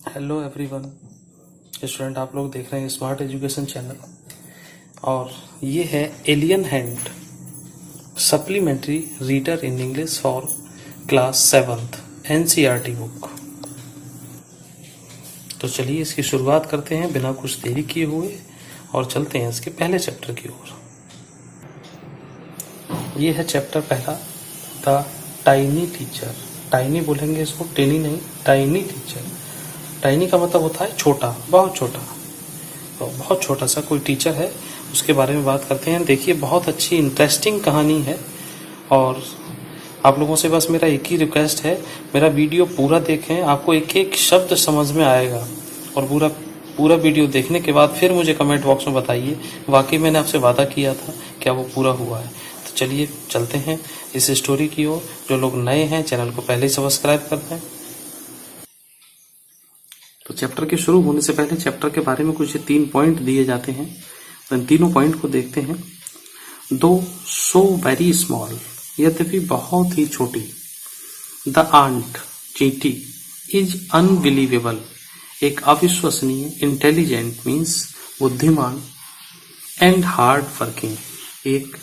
Hello everyone student, आप लोग देख रहे हैं स्मार्ट एजुकेशन चैनल और ये है alien hand supplementary reader in English for class 7th NCERT book. तो चलिए इसकी शुरुआत करते हैं बिना कुछ देरी किए हुए और चलते हैं इसके पहले चैप्टर की ओर। ये है चैप्टर पहला, द टाइनी टीचर। टाइनी बोलेंगे इसको, टेनी नहीं, टाइनी टीचर। टाइनी का मतलब होता है छोटा, बहुत छोटा। तो बहुत छोटा सा कोई टीचर है, उसके बारे में बात करते हैं। देखिए बहुत अच्छी इंटरेस्टिंग कहानी है और आप लोगों से बस मेरा एक ही रिक्वेस्ट है, मेरा वीडियो पूरा देखें, आपको एक एक शब्द समझ में आएगा। और पूरा वीडियो देखने के बाद फिर मुझे कमेंट बॉक्स में बताइए वाकई मैंने आपसे वादा किया था क्या वो पूरा हुआ है। तो चलिए चलते हैं इस स्टोरी की ओर। जो लोग नए हैं चैनल को पहले ही सब्सक्राइब कर दें। तो चैप्टर के शुरू होने से पहले चैप्टर के बारे में कुछ 3 पॉइंट दिए जाते हैं, तो इन तीनों पॉइंट को देखते हैं। दो सो वेरी स्मॉल, यद्यपि बहुत ही छोटी। द आंट चींटी इज अनबिलीवेबल, एक अविश्वसनीय। इंटेलिजेंट मीन्स बुद्धिमान। एंड हार्ड वर्किंग, एक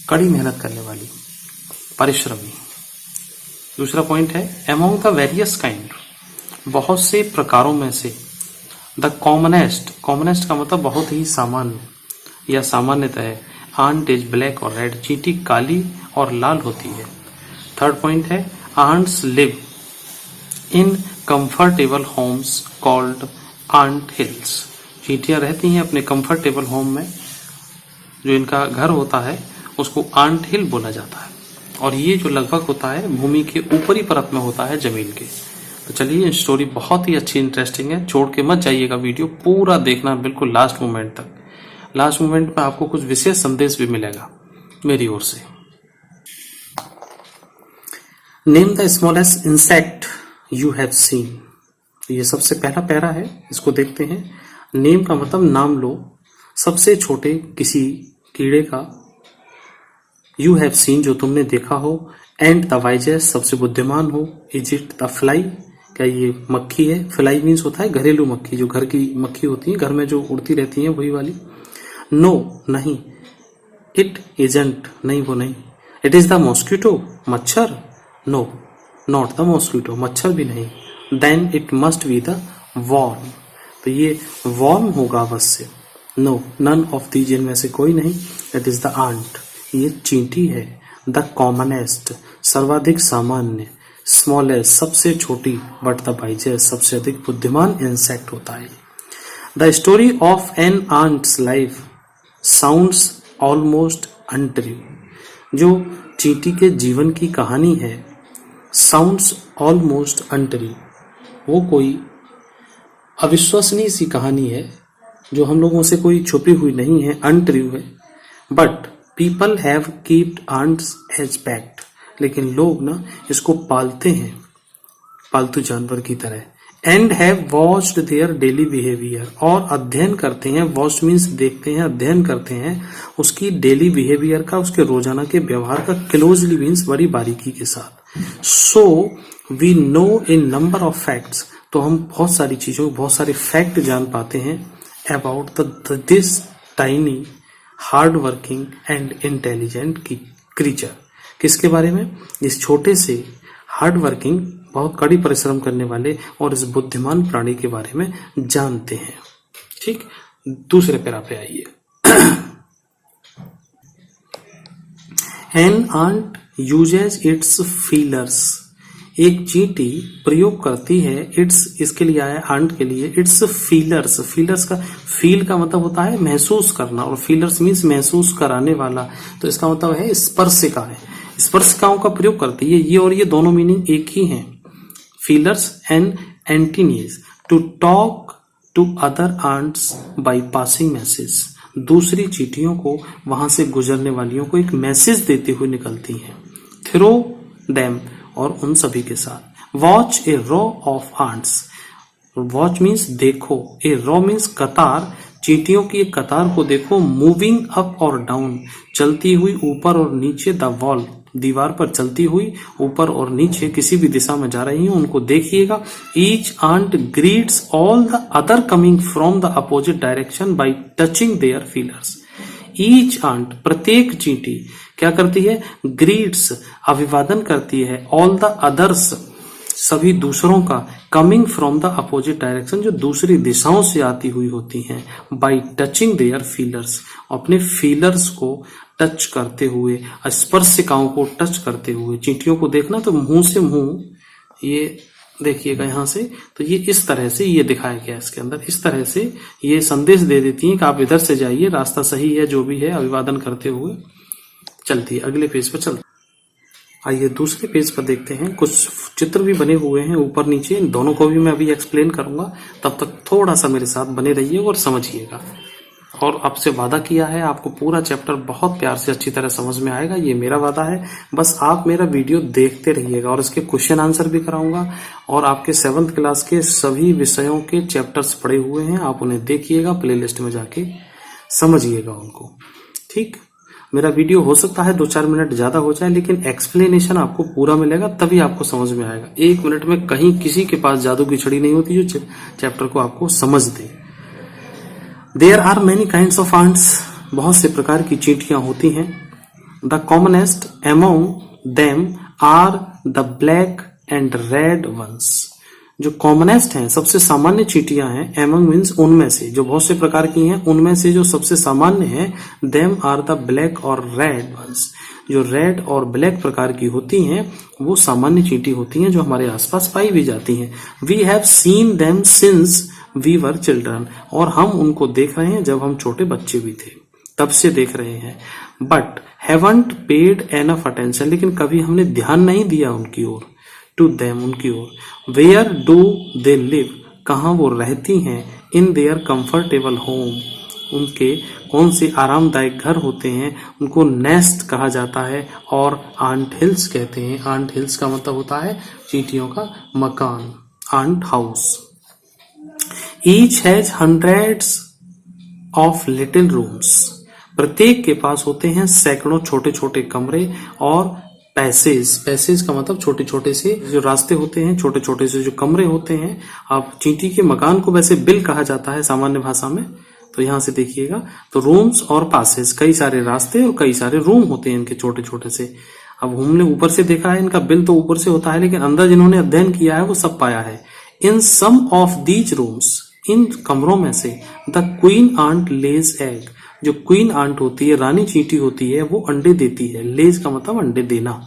कड़ी मेहनत करने वाली, परिश्रमी। दूसरा पॉइंट है अमॉन्ग द वेरियस काइंड, बहुत से प्रकारों में से। द कॉमनेस्ट, कॉमनेस्ट का मतलब बहुत ही सामान्य या सामान्यतः। आंट इज ब्लैक और रेड, चींटी काली और लाल होती है। थर्ड पॉइंट है ants live in comfortable homes called ant hills, चींटियां रहती हैं अपने कंफर्टेबल होम में, जो इनका घर होता है उसको आंट हिल बोला जाता है। और ये जो लगभग होता है भूमि के ऊपरी परत में होता है, जमीन के। तो चलिए स्टोरी बहुत ही अच्छी इंटरेस्टिंग है, छोड़ के मत जाइएगा, वीडियो पूरा देखना बिल्कुल लास्ट मोमेंट तक। लास्ट मोमेंट में आपको कुछ विशेष संदेश भी मिलेगा मेरी ओर से। Name the smallest insect you have seen, ये सबसे पहला पैरा है, इसको देखते हैं। नेम का मतलब नाम लो सबसे छोटे किसी कीड़े का। यू हैव सीन, जो तुमने देखा हो। एंड द वाइजेस्ट, सबसे बुद्धिमान हो। इज इट द फ्लाई, क्या ये मक्खी है। फ्लाई मीन्स होता है घरेलू मक्खी, जो घर की मक्खी होती है, घर में जो उड़ती रहती है वही वाली। नो, नहीं। इट इजंट, नहीं वो नहीं। इट इज द मॉस्किटो, मच्छर। नो, नॉट द मॉस्किटो, मच्छर भी नहीं। Then it must be the worm, तो ये वॉर्म होगा अवश्य। नो, नन ऑफ दीज, इनमें से कोई नहीं। इट इज द आंट, ये चींटी है। द कॉमनेस्ट, सर्वाधिक सामान्य। स्मॉलेस्ट, सबसे छोटी। बट द वाइजेस्ट, सबसे अधिक बुद्धिमान इंसेक्ट होता है। The story of an ant's life sounds almost untrue, जो चींटी के जीवन की कहानी है, साउंड्स ऑलमोस्ट अनट्रू, वो कोई अविश्वसनीय सी कहानी है जो हम लोगों से कोई छुपी हुई नहीं है, अनट्रू है। But people have keeped ants as pet, लेकिन लोग ना इसको पालते हैं पालतू जानवर की तरह। And have watched their daily behaviour, और अध्ययन करते हैं। वॉच मीन्स देखते हैं, अध्ययन करते हैं उसकी डेली बिहेवियर का, उसके रोजाना के व्यवहार का। क्लोजली मीन्स बड़ी बारीकी के साथ। So we know in number of facts, तो हम बहुत सारी चीजों, बहुत सारे फैक्ट जान पाते हैं about this tiny hard working and intelligent creature. किसके बारे में? इस छोटे से हार्ड वर्किंग, बहुत कड़ी परिश्रम करने वाले और इस बुद्धिमान प्राणी के बारे में जानते हैं। ठीक, दूसरे पैरा पे आइए। An ant uses its feelers, एक चींटी प्रयोग करती है। इट्स, इसके लिए आया आंट के लिए। इट्स फीलर्स, फीलर्स का फील का मतलब होता है महसूस करना, और फीलर्स मीन्स महसूस कराने वाला, तो इसका मतलब है स्पर्शिकाएं। स्पर्शिकाओं का प्रयोग करती है। ये और ये दोनों मीनिंग एक ही हैं। Feelers and antennas, to talk to other ants by passing message, दूसरी चींटियों को, वहां से गुजरने वालियों को एक मैसेज देते हुए निकलती हैं। थ्रो देम, और उन सभी के साथ। Watch a row of ants, watch means देखो, ए रो मीन्स कतार, चींटियों की एक कतार को देखो। मूविंग अप और डाउन, चलती हुई ऊपर और नीचे। द वॉल, दीवार पर चलती हुई ऊपर और नीचे किसी भी दिशा में जा रही हैं उनको देखिएगा। Each ant greets all the other coming from the opposite direction by touching their feelers. Each ant प्रत्येक चींटी क्या करती है, ग्रीट्स अभिवादन करती है, ऑल द अदर्स सभी दूसरों का, coming from the opposite direction जो दूसरी दिशाओं से आती हुई होती हैं, बाय टचिंग देयर फीलर्स अपने फीलर्स को टच करते हुए, स्पर्शिकाओं को टच करते हुए। चींटियों को देखना तो मुंह से मुंह, ये देखिएगा यहां से, तो ये इस तरह से ये दिखाया गया इसके अंदर, इस तरह से ये संदेश दे देती हैं कि आप इधर से जाइए, रास्ता सही है, जो भी है, अभिवादन करते हुए चलती है। अगले पेज पर चलते, आइए दूसरे पेज पर देखते हैं। कुछ चित्र भी बने हुए हैं ऊपर नीचे, इन दोनों को भी मैं अभी एक्सप्लेन करूंगा, तब तक थोड़ा सा मेरे साथ बने रहिए और समझिएगा। और आपसे वादा किया है आपको पूरा चैप्टर बहुत प्यार से अच्छी तरह समझ में आएगा, ये मेरा वादा है। बस आप मेरा वीडियो देखते रहिएगा और इसके क्वेश्चन आंसर भी कराऊंगा। और आपके 7th क्लास के सभी विषयों के चैप्टर्स पड़े हुए हैं, आप उन्हें देखिएगा, प्लेलिस्ट में जाके समझिएगा उनको। ठीक, मेरा वीडियो हो सकता है 2-4 मिनट ज्यादा हो जाए, लेकिन एक्सप्लेनेशन आपको पूरा मिलेगा, तभी आपको समझ में आएगा। 1 मिनट में कहीं किसी के पास जादू की छड़ी नहीं होती जो चैप्टर को आपको समझ दे। There are many kinds of ants, बहुत से प्रकार की चींटियां होती हैं। The commonest among them are the black and red ones. जो कॉमनेस्ट हैं, सबसे सामान्य चींटियां हैं, एमंग मीन्स उनमें से, जो बहुत से प्रकार की हैं उनमें से जो सबसे सामान्य हैं, देम आर द ब्लैक और रेड वंस। जो रेड और ब्लैक प्रकार की होती हैं वो सामान्य चींटी होती हैं जो हमारे आसपास पाई भी जाती हैं। We have seen them since we were children, और हम उनको देख रहे हैं जब हम छोटे बच्चे भी थे, तब से देख रहे हैं। But haven't paid enough attention, लेकिन कभी हमने ध्यान नहीं दिया उनकी ओर, टू देम उनकी ओर। वेयर डू दे लिव, कहाँ वो रहती हैं, इन देयर कंफर्टेबल होम, उनके कौन से आरामदायक घर होते हैं, उनको नेस्ट कहा जाता है और आंट हिल्स कहते हैं। आंट हिल्स का मतलब होता है चींटियों का मकान, ant house. Each has hundreds of little rooms, प्रत्येक के पास होते हैं सैकड़ों छोटे छोटे कमरे और पैसेज। पैसेज का मतलब छोटे छोटे से जो रास्ते होते हैं, छोटे छोटे से जो कमरे होते हैं। अब चींटी के मकान को वैसे बिल कहा जाता है सामान्य भाषा में, तो यहां से देखिएगा, तो रूम्स और पासेज, कई सारे रास्ते और कई सारे रूम होते हैं इनके छोटे छोटे से। अब हमने ऊपर से देखा है, इनका बिल तो ऊपर से होता है, लेकिन अंदर जिन्होंने अध्ययन किया है वो सब पाया है। In some of these rooms, इन कमरों में से, the queen ant lays egg, जो क्वीन आंट होती है, रानी चींटी होती है, वो अंडे देती है। लेज का मतलब अंडे देना।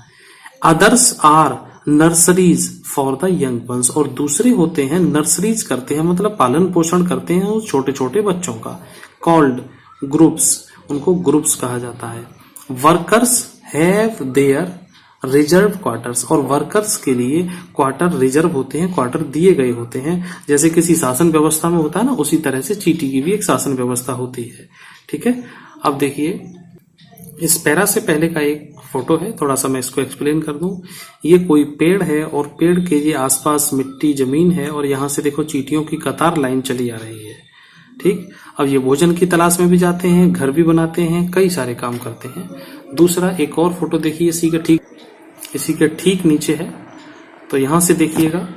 Others are nurseries for the young ones, और दूसरे होते हैं नर्सरीज करते हैं, मतलब पालन पोषण करते हैं उस छोटे छोटे बच्चों का। कॉल्ड ग्रुप्स, उनको ग्रुप्स कहा जाता है। Workers have their reserve quarters, और वर्कर्स के लिए क्वार्टर रिजर्व होते हैं, क्वार्टर दिए गए होते हैं। जैसे किसी शासन व्यवस्था में होता है ना, उसी तरह से चींटी की भी एक शासन व्यवस्था होती है। ठीक है, अब देखिए इस पैरा से पहले का एक फोटो है, थोड़ा सा मैं इसको एक्सप्लेन कर दूं। ये कोई पेड़ है और पेड़ के ये आसपास मिट्टी जमीन है, और यहां से देखो चींटियों की कतार लाइन चली आ रही है। ठीक, अब ये भोजन की तलाश में भी जाते हैं, घर भी बनाते हैं, कई सारे काम करते हैं। दूसरा एक और फोटो देखिए, इसी के ठीक नीचे है, तो यहां से देखिएगा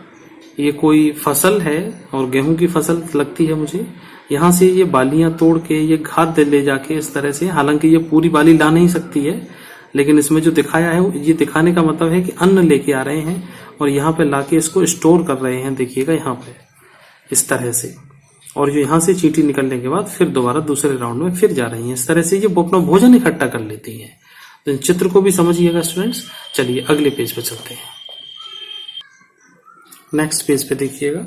ये कोई फसल है और गेहूं की फसल लगती है मुझे। यहां से ये बालियां तोड़ के ये खाद ले जाके इस तरह से, हालांकि ये पूरी बाली ला नहीं सकती है, लेकिन इसमें जो दिखाया है ये दिखाने का मतलब है कि अन्न लेके आ रहे हैं और यहाँ पे लाके इसको स्टोर कर रहे हैं। देखिएगा यहाँ पे इस तरह से, और जो यहाँ से चींटी निकलने के बाद फिर दोबारा दूसरे राउंड में फिर जा रही हैं। इस तरह से ये अपना भोजन इकट्ठा कर लेती हैं। तो चित्र को भी समझिएगा स्टूडेंट्स। चलिए अगले पेज पे चलते हैं। नेक्स्ट पेज पे देखिएगा,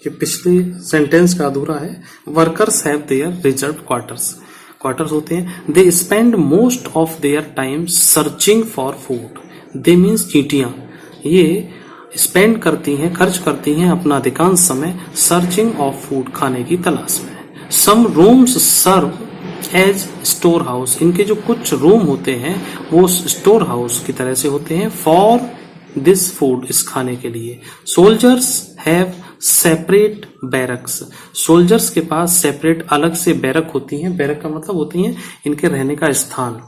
ये पिछले सेंटेंस का अधूरा है। Workers have their reserve quarters, quarters होते हैं। They spend most of their time searching for food, they means चींटियां, ये स्पेंड करती हैं, खर्च करती हैं अपना अधिकांश समय सर्चिंग ऑफ फूड, खाने की तलाश में। Some rooms serve as store house, इनके जो कुछ रूम होते हैं वो स्टोर हाउस की तरह से होते हैं फॉर दिस फूड, इस खाने के लिए। Soldiers have separate barracks, soldiers के पास सेपरेट अलग से बैरक होती हैं। बैरक का मतलब होती हैं इनके रहने का स्थान।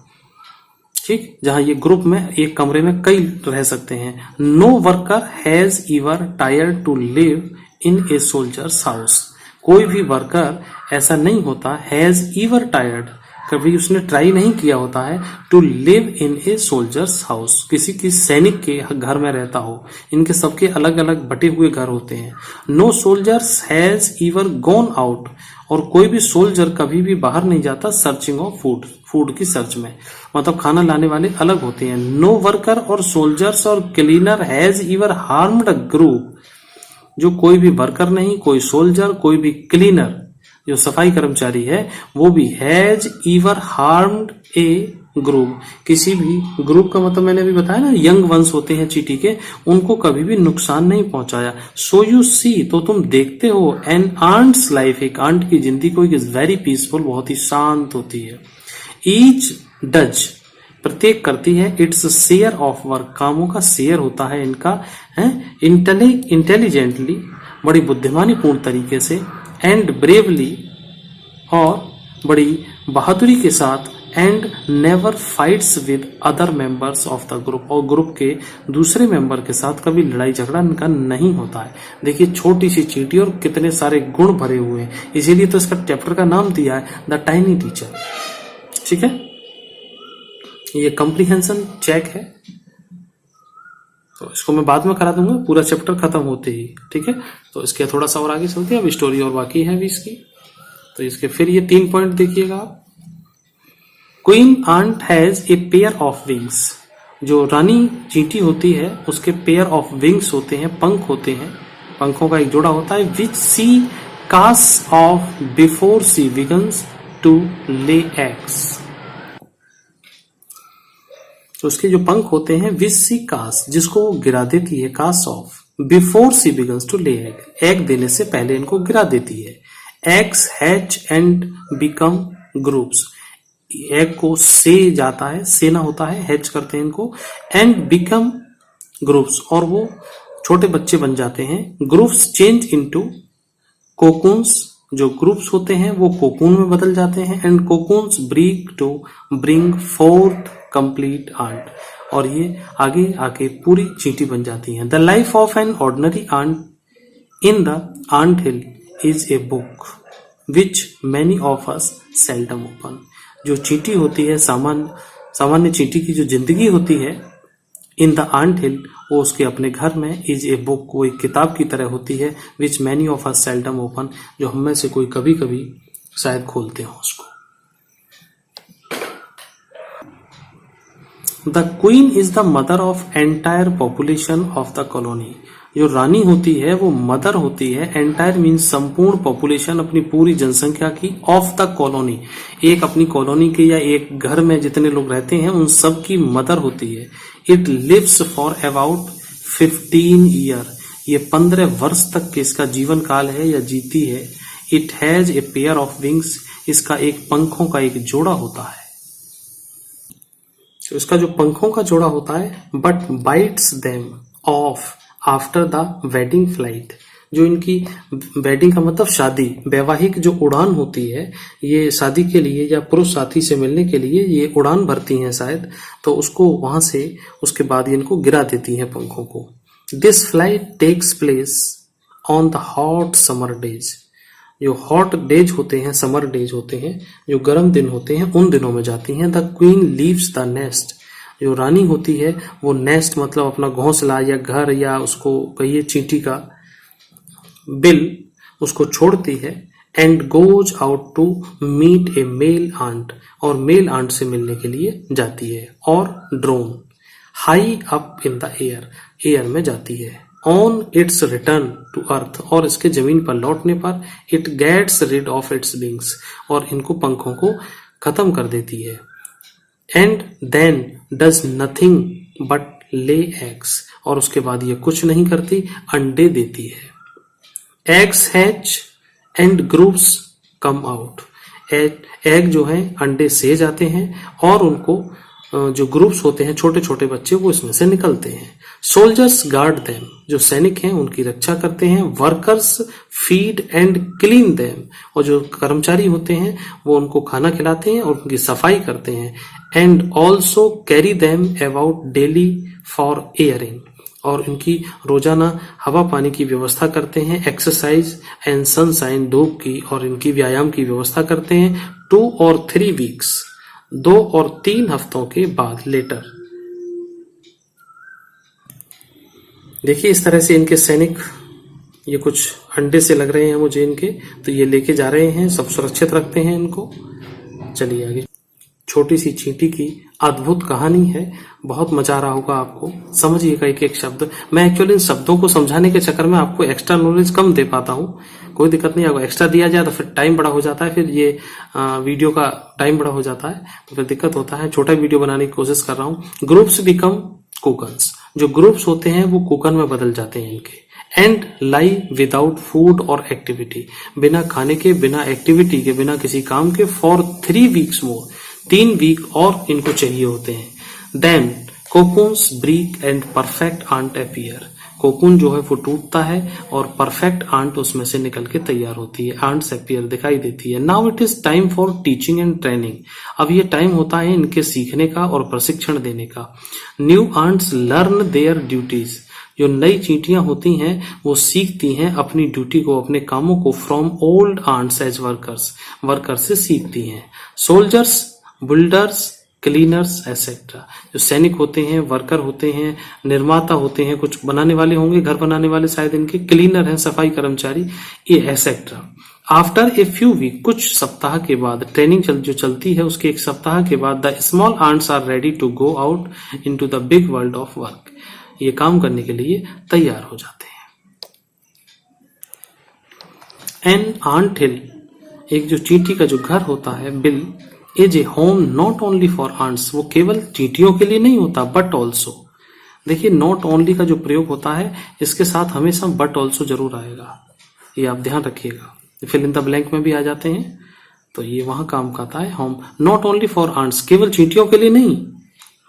ठीक, जहां ये ग्रुप में एक कमरे में कई रह सकते हैं। No worker has ever tired to live in a soldier's house. कोई भी वर्कर ऐसा नहीं होता, हैज इवर टायर्ड, कभी उसने ट्राई नहीं किया होता है, to live in a soldier's house, किसी की सैनिक के घर में रहता हो। इनके सबके अलग अलग बटे हुए घर होते हैं। No soldiers has ever gone out, और कोई भी सोल्जर कभी भी बाहर नहीं जाता सर्चिंग ऑफ फूड, फूड की सर्च में, मतलब खाना लाने वाले अलग होते हैं। नो वर्कर और सोल्जर्स और cleaner has ever harmed a group, जो कोई भी वर्कर नहीं, कोई सोल्जर, कोई भी क्लीनर जो सफाई कर्मचारी है, वो भी has ever harmed A group, किसी भी ग्रुप का मतलब मैंने अभी बताया ना, यंग वंस होते हैं चींटी के, उनको कभी भी नुकसान नहीं पहुंचाया। सो यू सी, तो तुम देखते हो, एन आंट्स लाइफ, एक आंट की जिंदगी को इज वेरी पीसफुल, बहुत ही शांत होती है। ईच डज, प्रत्येक करती है, इट्स शेयर ऑफ वर्क, कामों का शेयर होता है इनका, है, इंटेलिजेंटली, बड़ी बुद्धिमानी पूर्ण तरीके से, एंड ब्रेवली, और बड़ी बहादुरी के साथ, and never fights with other members of the group, और ग्रुप के दूसरे मेंबर के साथ कभी लड़ाई झगड़ा इनका नहीं होता है। देखिए छोटी सी चींटी और कितने सारे गुण भरे हुए हैं, इसीलिए तो इसका चैप्टर का नाम दिया है द टाइनी टीचर। ठीक है, ये कॉम्प्रिहेंशन चेक है, तो इसको मैं बाद में करा दूंगा पूरा चैप्टर खत्म होते ही। ठीक है, तो इसके थोड़ा सा और आगे चलते हैं, अब स्टोरी और बाकी है अभी इसकी। तो इसके फिर ये 3 पॉइंट देखिएगा आप। Queen ant has a pair of wings, जो रानी चींटी होती है उसके पेयर ऑफ विंग्स होते हैं, पंख होते हैं, पंखों का एक जोड़ा होता है, which she cast off before she begins to lay eggs. तो उसके जो पंख होते हैं, विच सी कास्ट, जिसको वो गिरा देती है, cast off, before she begins to lay egg, egg देने से पहले इनको गिरा देती है। Eggs hatch and become groups, एग को से जाता है, सेना होता है, हैच करते हैं इनको, एंड बिकम ग्रुप्स, और वो छोटे बच्चे बन जाते हैं। ग्रुप्स चेंज इनटू कोकून्स, जो ग्रुप्स होते हैं वो कोकून में बदल जाते हैं, and cocoons bring forth complete ant, और ये आगे आके पूरी चींटी बन जाती हैं। The life of an ordinary ant in the ant hill is a book which many of us seldom open, जो चींटी होती है, सामान्य चींटी की जो जिंदगी होती है इन द आंट हिल, वो उसके अपने घर में, इज ए बुक, वो एक किताब की तरह होती है, विच many of us seldom open, जो हम में से कोई कभी कभी शायद खोलते हो उसको। The queen is the mother of entire population of the colony, जो रानी होती है वो मदर होती है, एंटायर मीन्स संपूर्ण पॉपुलेशन, अपनी पूरी जनसंख्या की, ऑफ द कॉलोनी, एक अपनी कॉलोनी के या एक घर में जितने लोग रहते हैं उन सब की मदर होती है। It lives for about 15 year, ये 15 वर्ष तक के इसका जीवन काल है या जीती है। It has a pair of wings, इसका एक पंखों का एक जोड़ा होता है, तो इसका जो पंखों का जोड़ा होता है, but bytes them of after the wedding flight, जो इनकी वेडिंग का मतलब शादी, वैवाहिक जो उड़ान होती है, ये शादी के लिए या पुरुष साथी से मिलने के लिए ये उड़ान भरती हैं शायद, तो उसको वहां से उसके बाद इनको गिरा देती हैं पंखों को। This flight takes place on the hot summer days, जो हॉट डेज होते हैं, समर डेज होते हैं, जो गर्म दिन होते हैं, उन दिनों में जाती हैं। The queen leaves the nest, जो रानी होती है वो नेस्ट मतलब अपना घोंसला या घर या उसको कहिए चींटी का बिल, उसको छोड़ती है, and goes out to meet a male ant, और मेल आंट से मिलने के लिए जाती है। और drone high up in the air, air में जाती है। On its return to earth, और इसके जमीन पर लौटने पर, it gets rid of its wings, और इनको पंखों को खत्म कर देती है। And then does nothing but lay eggs, और उसके बाद ये कुछ नहीं करती, अंडे देती है। Eggs hatch and groups come out, egg जो है अंडे से जाते हैं और उनको जो ग्रुप्स होते हैं छोटे छोटे बच्चे वो इसमें से निकलते हैं। सोल्जर्स गार्ड देम, जो सैनिक हैं उनकी रक्षा करते हैं। Workers feed and clean them, और जो कर्मचारी होते हैं वो उनको खाना खिलाते हैं और उनकी सफाई करते हैं। And also carry them about daily for airing, और इनकी रोजाना हवा पानी की व्यवस्था करते हैं। एक्सरसाइज एंड सनशाइन, धूप की और इनकी व्यायाम की व्यवस्था करते हैं। 2 और 3 वीक्स, 2 और 3 हफ्तों के बाद, लेटर। देखिए इस तरह से इनके सैनिक, ये कुछ अंडे से लग रहे हैं मुझे इनके, तो ये लेके जा रहे हैं, सब सुरक्षित रखते हैं इनको। चलिए आगे। छोटी सी चींटी की अद्भुत कहानी है, बहुत मजा आ रहा होगा आपको, समझिएगा एक एक शब्द। मैं एक्चुअली इन शब्दों को समझाने के चक्कर में आपको एक्स्ट्रा नॉलेज कम दे पाता हूँ, कोई दिक्कत नहीं। अगर एक्स्ट्रा दिया जाए तो फिर टाइम बड़ा हो जाता है, फिर ये वीडियो का टाइम बड़ा हो जाता है, तो फिर दिक्कत होता है। छोटा वीडियो बनाने की कोशिश कर रहा हूँ। ग्रुप्स बिकम कुकन्स, जो ग्रुप्स होते हैं वो कुकन में बदल जाते हैं इनके। एंड लाई विदाउट फूड और एक्टिविटी, बिना खाने के, बिना एक्टिविटी के, बिना किसी काम के। फॉर 3 वीक्स मोर, 3 वीक और इनको चाहिए होते हैं। Then cocoons break and perfect ant appear, cocoon जो है वो टूटता है और परफेक्ट आंट उसमें से निकल के तैयार होती है, आंट्स अपीयर दिखाई देती है। Now it is time for teaching and training, अब ये टाइम होता है इनके सीखने का और प्रशिक्षण देने का। New ants learn their duties, जो नई चींटियां होती हैं वो सीखती हैं अपनी ड्यूटी को, अपने कामों को। From old ants as workers, workers से सीखती हैं। सोल्जर्स, बिल्डर्स, क्लीनर्स एसेट्रा, जो सैनिक होते हैं, वर्कर होते हैं, निर्माता होते हैं, कुछ बनाने वाले होंगे, घर बनाने वाले शायद इनके। क्लीनर हैं, सफाई कर्मचारी, ये et cetera. After a few week, कुछ सप्ताह के बाद, ट्रेनिंग जो चलती है उसके एक सप्ताह के बाद, the small ants are ready to go out into the big world of work, ये काम करने के लिए तैयार हो जाते हैं। एन आंट हिल, एक जो चींटी का जो घर होता है, बिल is a home not only for ants, वो केवल चींटियों के लिए नहीं होता, बट ऑल्सो। देखिए नॉट ओनली का जो प्रयोग होता है इसके साथ हमेशा बट ऑल्सो जरूर आएगा, ये आप ध्यान रखिएगा। फिल इन द ब्लैंक में भी आ जाते हैं, तो ये वहां काम करता है। Home not only for ants, केवल चींटियों के लिए नहीं,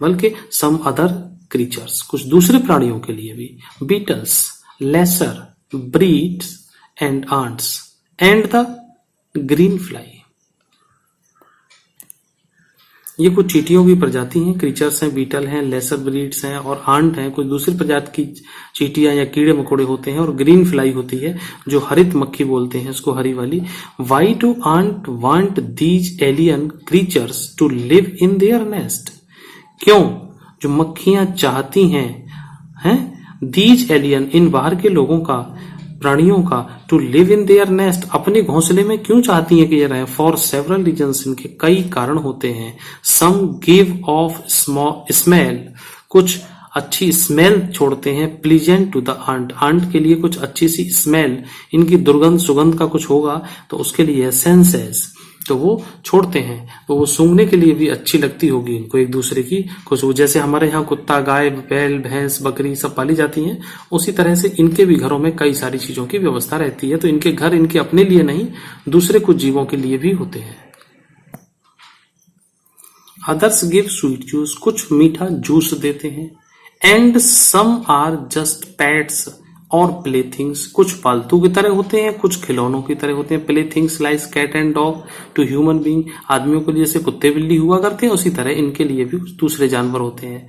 बल्कि सम अदर क्रीचर्स, कुछ दूसरे प्राणियों के लिए भी। Beetles, lesser breeds and ants, and the green fly, ये कुछ चींटियों की प्रजाति हैं, क्रीचर्स हैं, बीटल हैं, लेसर ब्रीड्स हैं और आंट हैं, कुछ दूसरी प्रजाति की चींटियां या कीड़े मकोड़े होते हैं। और ग्रीन फ्लाई होती है जो हरित मक्खी बोलते हैं उसको, हरी वाली। Why do ant want these alien creatures to live in their nest, क्यों जो मक्खियां चाहती हैं दीज एलियन, इन बाहर के लोगों का, प्राणियों का, to live in their nest, अपने घोंसले में क्यों चाहती हैं कि ये रहे। फॉर सेवरल रीजन्स, इनके कई कारण होते हैं। सम गिव ऑफ स्मेल, कुछ अच्छी स्मेल छोड़ते हैं। Pleasant to the ant, ant के लिए कुछ अच्छी सी स्मेल, इनकी दुर्गंध सुगंध का कुछ होगा तो उसके लिए सेंसेस, तो वो छोड़ते हैं, तो वो सूंघने के लिए भी अच्छी लगती होगी इनको एक दूसरे की खुशबू। जैसे हमारे यहाँ कुत्ता, गाय, बैल, भैंस, बकरी सब पाली जाती हैं, उसी तरह से इनके भी घरों में कई सारी चीजों की व्यवस्था रहती है। तो इनके घर इनके अपने लिए नहीं, दूसरे कुछ जीवों के लिए भी होते हैं। अदर्स गिव स्वीट जूस, कुछ मीठा जूस देते हैं। And some are just pets और प्लेथिंग्स, कुछ पालतू की तरह होते हैं, कुछ खिलौनों की तरह होते हैं। Playthings like cat and dog to human being, आदमियों के लिए जैसे कुत्ते बिल्ली हुआ करते हैं उसी तरह इनके लिए भी कुछ दूसरे जानवर होते हैं।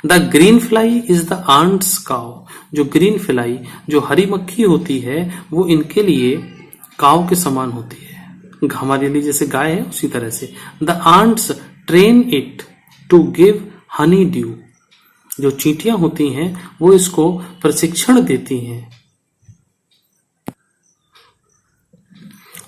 The green fly is the ant's cow, जो ग्रीन फ्लाई, जो हरी मक्खी होती है, वो इनके लिए काव के समान होती है, हमारे लिए जैसे गाय है उसी तरह से। The ants train it to give honeydew, जो चींटियां होती हैं वो इसको प्रशिक्षण देती हैं,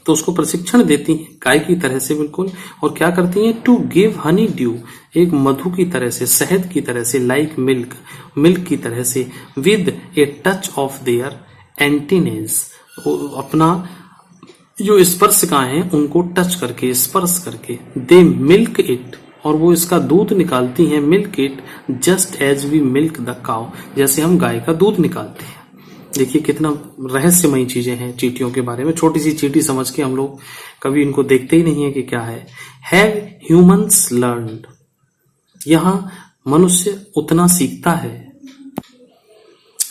तो उसको प्रशिक्षण देती हैं गाय की तरह से बिल्कुल। और क्या करती हैं, टू गिव हनी ड्यू, एक मधु की तरह से, शहद की तरह से, लाइक मिल्क, मिल्क की तरह से, with a touch of their antennae, अपना जो स्पर्शिकाएं हैं उनको टच करके, स्पर्श करके। दे मिल्क इट, और वो इसका दूध निकालती हैं। Milk it just as we milk the cow, जैसे हम गाय का दूध निकालते हैं। देखिए कितना रहस्यमयी चीजें हैं चींटियों के बारे में। छोटी सी चींटी समझ के हम लोग कभी इनको देखते ही नहीं है कि क्या है। हैव ह्यूमंस लर्न्ड, यहां मनुष्य उतना सीखता है।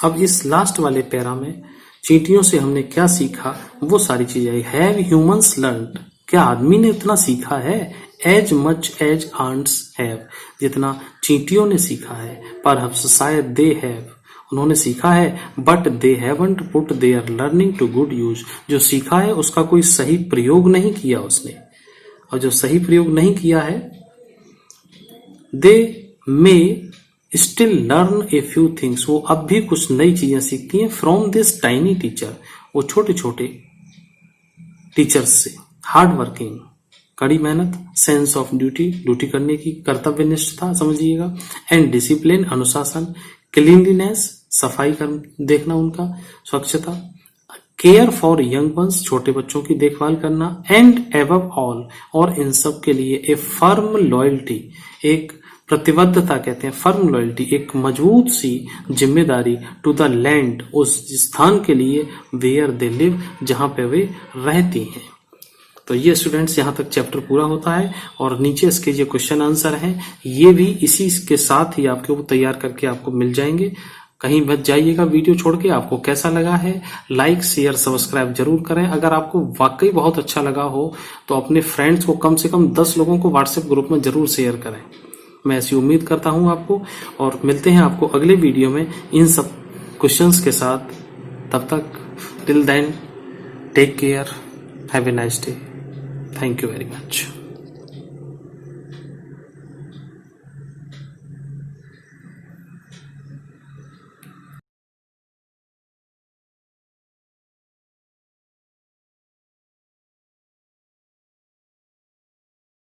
अब इस लास्ट वाले पैरा में चींटियों से हमने क्या सीखा, वो सारी चीजें आई। हैव ह्यूमंस लर्नड, क्या आदमी ने इतना सीखा है? As much as ants have, जितना चींटियों ने सीखा है। परहैप्स, शायद, दे हैव, उन्होंने सीखा है। But they haven't put their learning to good use, जो सीखा है उसका कोई सही प्रयोग नहीं किया उसने, और जो सही प्रयोग नहीं किया है, they may still learn a few things, वो अब भी कुछ नई चीजें सीखती हैं। फ्रॉम दिस टाइनी टीचर, वो छोटे छोटे टीचर्स से। हार्ड वर्किंग, कड़ी मेहनत। सेंस ऑफ ड्यूटी, ड्यूटी करने की कर्तव्य निष्ठता समझिएगा। एंड डिसिप्लिन, अनुशासन। क्लीनलीनेस, सफाई कर देखना उनका, स्वच्छता। केयर फॉर यंग वंस, छोटे बच्चों की देखभाल करना। एंड एबव ऑल, और इन सब के लिए ए फर्म लॉयल्टी, एक प्रतिबद्धता कहते हैं, फर्म लॉयल्टी, एक मजबूत सी जिम्मेदारी। टू द लैंड, उस स्थान के लिए। वेयर दे लिव, जहां पे वे रहती हैं। तो ये स्टूडेंट्स यहाँ तक चैप्टर पूरा होता है, और नीचे इसके जो क्वेश्चन आंसर हैं ये भी इसी के साथ ही आपको तैयार करके आपको मिल जाएंगे। कहीं मत जाइएगा वीडियो छोड़ के। आपको कैसा लगा है, लाइक शेयर सब्सक्राइब जरूर करें। अगर आपको वाकई बहुत अच्छा लगा हो तो अपने फ्रेंड्स को कम से कम 10 लोगों को व्हाट्सएप ग्रुप में जरूर शेयर करें। मैं ऐसी उम्मीद करता हूं आपको, और मिलते हैं आपको अगले वीडियो में इन सब क्वेश्चंस के साथ। तब तक, till then, take care, have a nice day. Thank you very much.